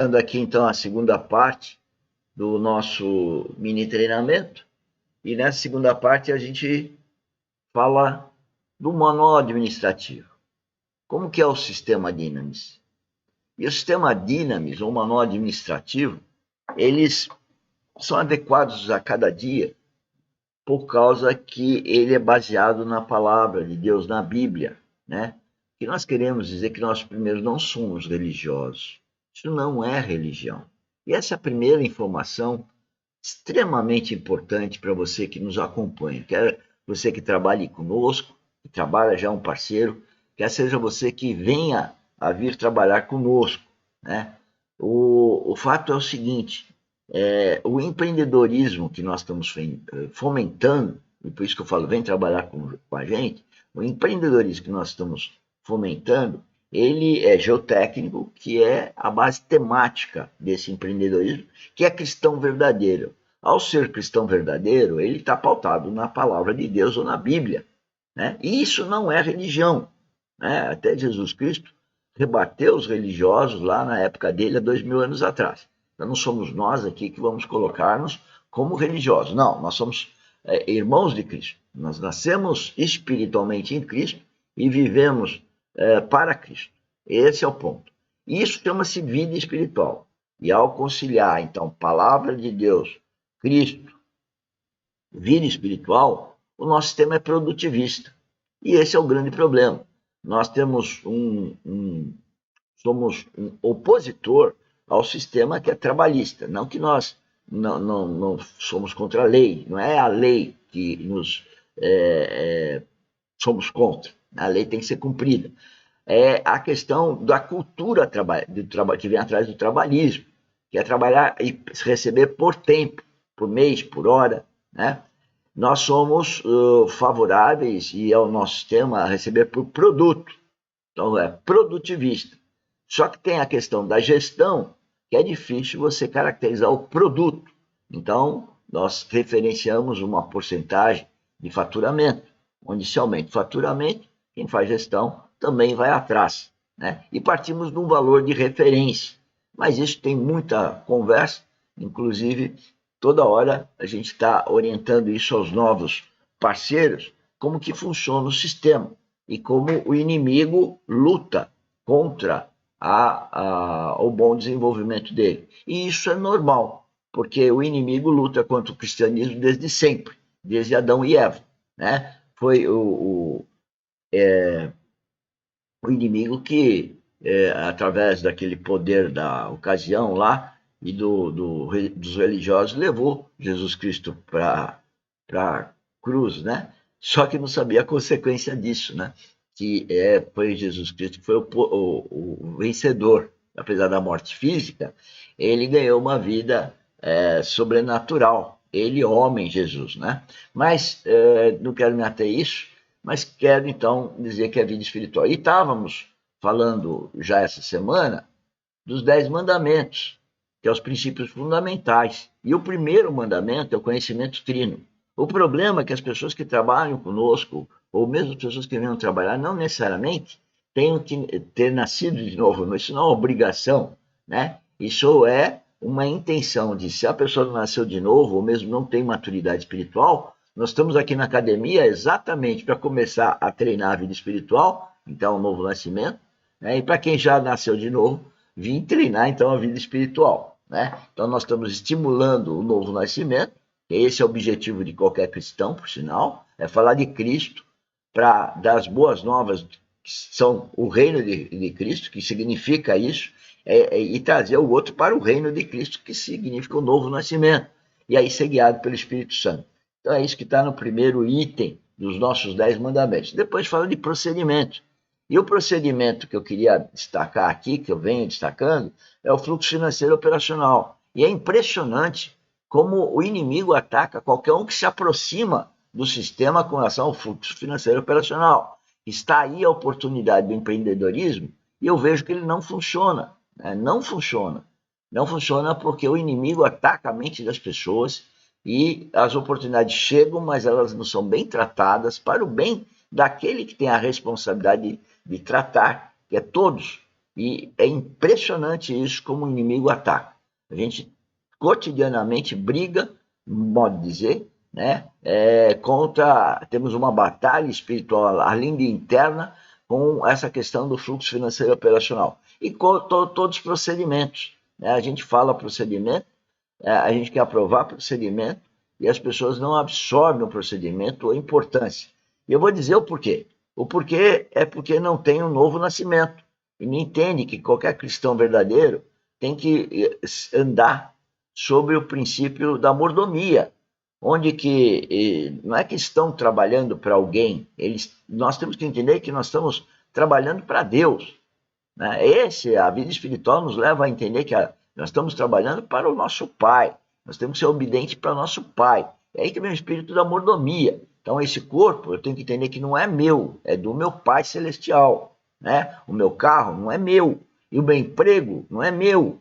Dando aqui então a segunda parte do nosso mini treinamento. E nessa segunda parte a gente fala do manual administrativo. Como que é o sistema Dynamis? E o sistema Dynamis, ou manual administrativo, eles são adequados a cada dia por causa que ele é baseado na palavra de Deus, na Bíblia, né? Que nós queremos dizer que nós primeiro não somos religiosos. Isso não é religião. E essa é a primeira informação extremamente importante para você que nos acompanha, quer você que trabalhe conosco, que trabalha já um parceiro, quer seja você que venha a vir trabalhar conosco, né? O fato é o seguinte, o empreendedorismo que nós estamos fomentando, e por isso que eu falo, vem trabalhar com a gente, o empreendedorismo que nós estamos fomentando, ele é geotécnico, que é a base temática desse empreendedorismo, que é cristão verdadeiro. Ao ser cristão verdadeiro, ele está pautado na palavra de Deus ou na Bíblia, né? E isso não é religião, né? Até Jesus Cristo rebateu os religiosos lá na época dele, há 2000 anos atrás. Então não somos nós aqui que vamos colocar-nos como religiosos. Não, nós somos irmãos de Cristo. Nós nascemos espiritualmente em Cristo e vivemos para Cristo. Esse é o ponto. Isso chama-se vida espiritual. E ao conciliar, então, palavra de Deus, Cristo, vida espiritual, o nosso sistema é produtivista. E esse é o grande problema. Nós temos somos um opositor ao sistema que é trabalhista. Não que nós não somos contra a lei, não é a lei que nos somos contra. A lei tem que ser cumprida. É a questão da cultura que vem atrás do trabalhismo, que é trabalhar e receber por tempo, por mês, por hora, né? Nós somos favoráveis, e é o nosso sistema, a receber por produto. Então, é produtivista. Só que tem a questão da gestão, que é difícil você caracterizar o produto. Então, nós referenciamos uma porcentagem de faturamento, onde se aumenta o faturamento, quem faz gestão também vai atrás, né? E partimos de um valor de referência. Mas isso tem muita conversa, inclusive toda hora a gente está orientando isso aos novos parceiros, como que funciona o sistema e como o inimigo luta contra o bom desenvolvimento dele. E isso é normal, porque o inimigo luta contra o cristianismo desde sempre, desde Adão e Eva, né? Foi o inimigo que, através daquele poder da ocasião lá e dos religiosos, levou Jesus Cristo para a cruz, né? Só que não sabia a consequência disso, né? Que foi Jesus Cristo que foi o vencedor, apesar da morte física, ele ganhou uma vida sobrenatural, ele homem, Jesus, né? Mas não quero me ater a isso, mas quero então dizer que é vida espiritual. E estávamos falando já essa semana dos 10 mandamentos, que são os princípios fundamentais. E o primeiro mandamento é o conhecimento trino. O problema é que as pessoas que trabalham conosco, ou mesmo as pessoas que venham trabalhar, não necessariamente tenham que ter nascido de novo. Isso não é uma obrigação, né? Isso é uma intenção de, se a pessoa não nasceu de novo, ou mesmo não tem maturidade espiritual, nós estamos aqui na academia exatamente para começar a treinar a vida espiritual, então o novo nascimento, né? E para quem já nasceu de novo, vir treinar então a vida espiritual, né? Então nós estamos estimulando o novo nascimento, esse é o objetivo de qualquer cristão, por sinal, é falar de Cristo, para dar as boas novas, que são o reino de Cristo, que significa isso, e trazer o outro para o reino de Cristo, que significa o novo nascimento, e aí ser guiado pelo Espírito Santo. Então é isso que está no primeiro item dos nossos 10 mandamentos. Depois fala de procedimento. E o procedimento que eu queria destacar aqui, que eu venho destacando, é o fluxo financeiro operacional. E é impressionante como o inimigo ataca qualquer um que se aproxima do sistema com relação ao fluxo financeiro operacional. Está aí a oportunidade do empreendedorismo e eu vejo que ele não funciona, né? Não funciona. Não funciona porque o inimigo ataca a mente das pessoas e as oportunidades chegam, mas elas não são bem tratadas para o bem daquele que tem a responsabilidade de tratar, que é todos. E é impressionante isso como o inimigo ataca. A gente cotidianamente briga, modo de dizer, né? Temos uma batalha espiritual, além de interna, com essa questão do fluxo financeiro operacional. E com todos os procedimentos. Né? A gente fala procedimento, a gente quer aprovar procedimento e as pessoas não absorvem o procedimento ou a importância. E eu vou dizer o porquê. O porquê é porque não tem um novo nascimento. E não entende que qualquer cristão verdadeiro tem que andar sobre o princípio da mordomia, onde que não é que estão trabalhando para alguém, nós temos que entender que nós estamos trabalhando para Deus. Né? A vida espiritual nos leva a entender que nós estamos trabalhando para o nosso Pai, nós temos que ser obedientes para o nosso Pai. É aí que vem o espírito da mordomia. Então, esse corpo, eu tenho que entender que não é meu, é do meu Pai Celestial. Né? O meu carro não é meu, e o meu emprego não é meu.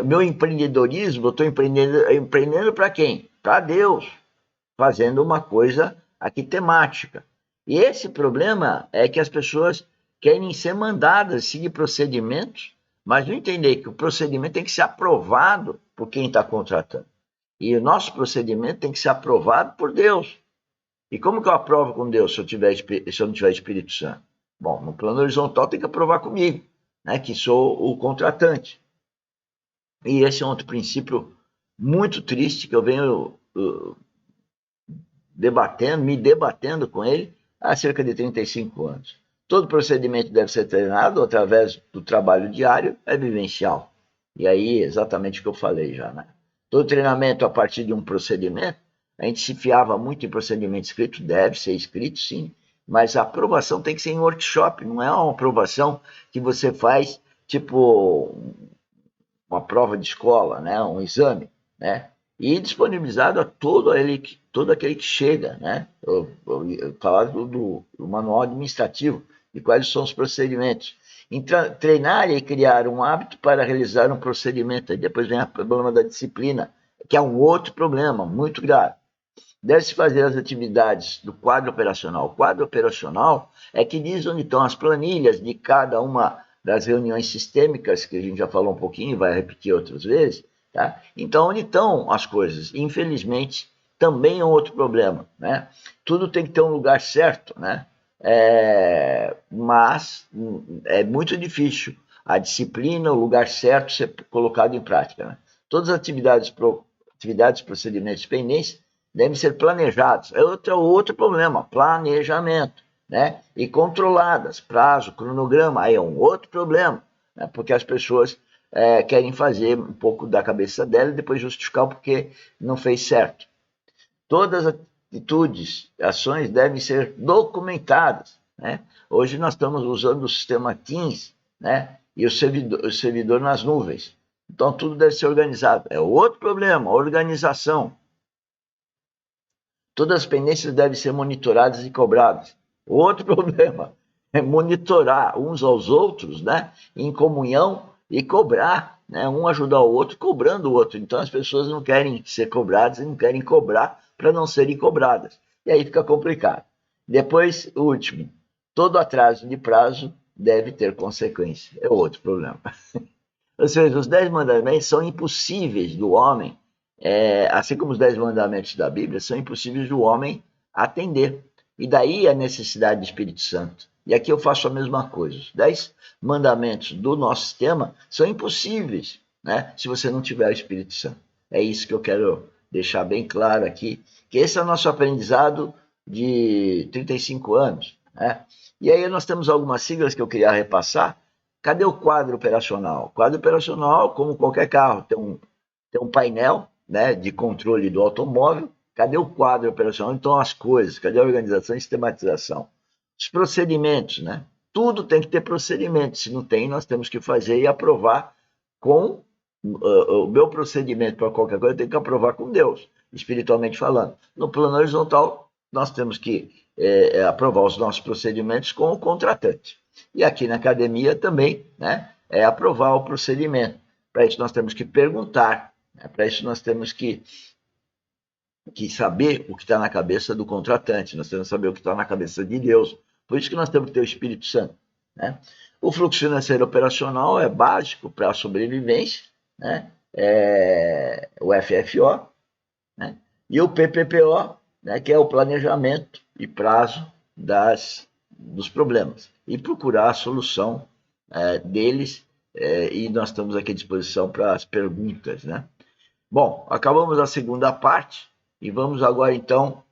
Meu empreendedorismo, eu estou empreendendo para quem? Para Deus, fazendo uma coisa aqui temática. E esse problema é que as pessoas querem ser mandadas seguir procedimentos, mas não entender que o procedimento tem que ser aprovado por quem está contratando. E o nosso procedimento tem que ser aprovado por Deus. E como que eu aprovo com Deus se eu não tiver Espírito Santo? Bom, no plano horizontal tem que aprovar comigo, né, que sou o contratante. E esse é um outro princípio muito triste que eu venho me debatendo com ele há cerca de 35 anos. Todo procedimento deve ser treinado através do trabalho diário, é vivencial. E aí, exatamente o que eu falei já, né? Todo treinamento a partir de um procedimento, a gente se fiava muito em procedimento escrito, deve ser escrito, sim, mas a aprovação tem que ser em workshop, não é uma aprovação que você faz, tipo, uma prova de escola, né? Um exame, né? E disponibilizado a todo aquele que chega, né? Falar do manual administrativo, de quais são os procedimentos. Treinar e criar um hábito para realizar um procedimento. Aí depois vem o problema da disciplina, que é um outro problema muito grave. Deve-se fazer as atividades do quadro operacional. O quadro operacional é que diz onde estão as planilhas de cada uma das reuniões sistêmicas, que a gente já falou um pouquinho e vai repetir outras vezes. Tá? Então, onde estão as coisas? Infelizmente, também é um outro problema. Né? Tudo tem que ter um lugar certo, né? Mas é muito difícil a disciplina, o lugar certo ser colocado em prática. Né? Todas as atividades, procedimentos pendentes devem ser planejados. É outro problema, planejamento. Né? E controladas, prazo, cronograma, aí é um outro problema, né? Porque as pessoas querem fazer um pouco da cabeça dela e depois justificar o porquê não fez certo. Todas as atitudes, ações devem ser documentadas. Né? Hoje nós estamos usando o sistema Teams, né? E o servidor nas nuvens. Então tudo deve ser organizado. É outro problema, organização. Todas as pendências devem ser monitoradas e cobradas. Outro problema é monitorar uns aos outros, né, em comunhão e cobrar, né, um ajudar o outro cobrando o outro. Então as pessoas não querem ser cobradas e não querem cobrar para não serem cobradas. E aí fica complicado. Depois, o último, todo atraso de prazo deve ter consequência. É outro problema. Ou seja, os 10 mandamentos são impossíveis do homem, assim como os 10 mandamentos da Bíblia, são impossíveis do homem atender. E daí a necessidade do Espírito Santo. E aqui eu faço a mesma coisa. Os 10 mandamentos do nosso sistema são impossíveis, né, se você não tiver o Espírito Santo. É isso que eu quero deixar bem claro aqui, que esse é o nosso aprendizado de 35 anos. Né? E aí nós temos algumas siglas que eu queria repassar. Cadê o quadro operacional? O quadro operacional, como qualquer carro, tem um painel, né, de controle do automóvel. Cadê o quadro operacional? Então, as coisas. Cadê a organização e sistematização? Os procedimentos, né? Tudo tem que ter procedimento. Se não tem, nós temos que fazer e aprovar com o meu procedimento para qualquer coisa, eu tenho que aprovar com Deus, espiritualmente falando. No plano horizontal, nós temos que aprovar os nossos procedimentos com o contratante. E aqui na academia também, né, é aprovar o procedimento. Para isso nós temos que perguntar, né, para isso nós temos que saber o que está na cabeça do contratante, nós temos que saber o que está na cabeça de Deus. Por isso que nós temos que ter o Espírito Santo. Né? O fluxo financeiro operacional é básico para a sobrevivência, né? O FFO, né? E o PPPO, né? Que é o planejamento e prazo dos problemas e procurar a solução deles, e nós estamos aqui à disposição para as perguntas, né? Bom, acabamos a segunda parte e vamos agora então